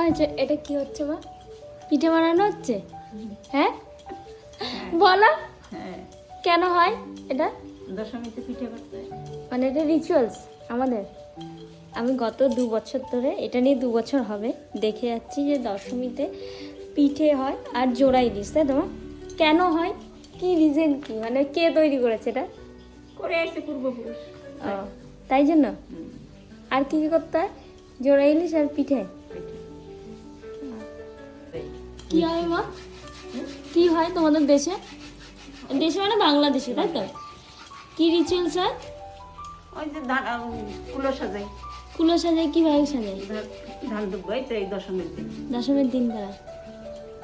হয়েছে? এটা কি হচ্ছে মা? পিঠে বানানো হচ্ছে? হ্যাঁ বলো। হ্যাঁ, কেন হয় এটা? দশমীতে পিঠে করতে হয়। মানে এটা রিচুয়ালস আমাদের। আমি গত 2 বছর ধরে, এটা নিয়ে 2 বছর হবে, দেখে যাচ্ছি যে দশমীতে পিঠে হয় আর জোড়া ইলিশ, তাই তো মা? কেন হয়? কি রিজন, কি মানে কে তৈরি করেছে এটা? করে আসছে পূর্বপুরুষ। ও, তাই জন্য। হুম, আর কি কি করতে হয়? জোড়া ইলিশ আর পিঠে। পিঠে। এই, কি হয় মা? কি হয় তোমাদের দেশে? দেশে মানে বাংলাদেশে, তাই তো? কি রিচুয়ালস হয়? ওই যে কুলো সাজাই, কুলো সাজায়, কিভাবে সাজায়? ধান দুব্বাই তো এই দশমীর দিন দশমীর দিন করা,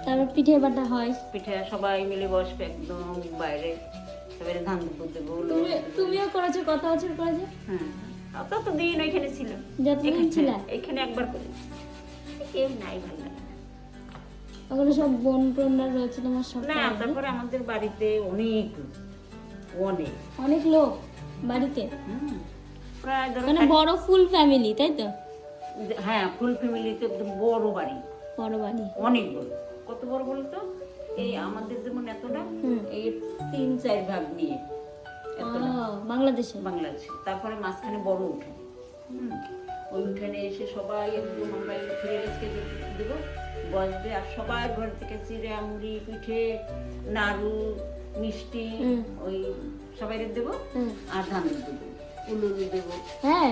তারপর পিঠে বাটা হয়। পিঠে সবাই মিলে বসবে একদম বাইরে, এবারে ধান দুব্বো দেবো। তুমিও করেছো? কত বছর করেছো? হ্যাঁ, তত দিন ওইখানে ছিল। যতদিন ছিল? এখানে একবার করি, কেউ নাই ভালো লাগে না। ওখানে সব বোন টোনরা রয়েছে তোমার সব? না, তারপরে আমাদের বাড়িতে অনেক লোক, অনেক অনেক লোক বাড়িতে, হুম, প্রায় ধরো মানে বড় ফুল ফ্যামিলি, তাই তো? হ্যাঁ, ফুল ফ্যামিলিতে একদম বড় বাড়ি, বড় বাড়ি। অনেক বড়। কত বড় বলতো, এই আমাদের যেমন এতটা, হুম। এই 3-4 ভাগ নিয়ে এতটা বাংলাদেশে। বাংলাদেশে। তারপরে মাঝখানে বড় উঠে, হুম, ওই উঠানে এসে সবাই একদম আমরা ফিরে গেছে দেবো, বসবে আর সবাই ঘর থেকে চিড়ে মুড়ি পিঠে নাড়ু মিষ্টি হুম। ওই সবাই দেবো, হুম। আর ধান দেবো, উলুরি দেবো। হ্যাঁ,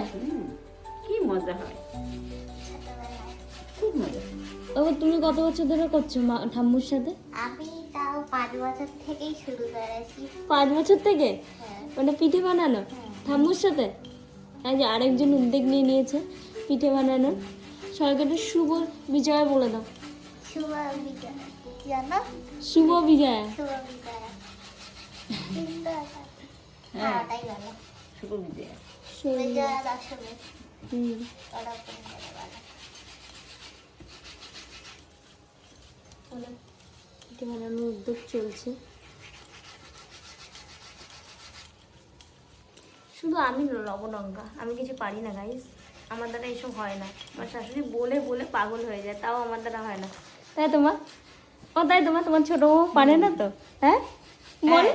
কি মজা হয়, খুব মজা হয়। ও তুমি কত বছর ধরে করছো ঠাম্মুর সাথে? আমি তাও 5 বছর থেকেই শুরু করেছি। 5 বছর থেকে? হ্যাঁ। মানে পিঠে বানানো ঠাম্মুর সাথে? এই যে আরেকজন উদ্যোগ নিয়ে নিয়েছে পিঠে বানানোর। সবাইকে একটু শুভ বিজয়া বলে দাও। শুভ বিজয়া, জানো? শুভ বিজয়া। শুভ বিজয়া সুন্দর। হ্যাঁ, ওটাই বলো। শুভ বিজয়া। শুভ বিজয়া। বিজয়া দশমী হুম। ওরকম করে বলো। বলো। পিঠে বানানোর উদ্যোগ চলছে। শুধু আমি লবণঙ্কা, আমি কিছু পারি না গাইস, আমার দ্বারা এইসব হয় না। আমার শাশুড়ি বলে বলে পাগল হয়ে যায়, তাও আমার দ্বারা হয় না। তাই তোমার? ও তাই তোমার ছোট বউ পারে না তো? হ্যাঁ বল।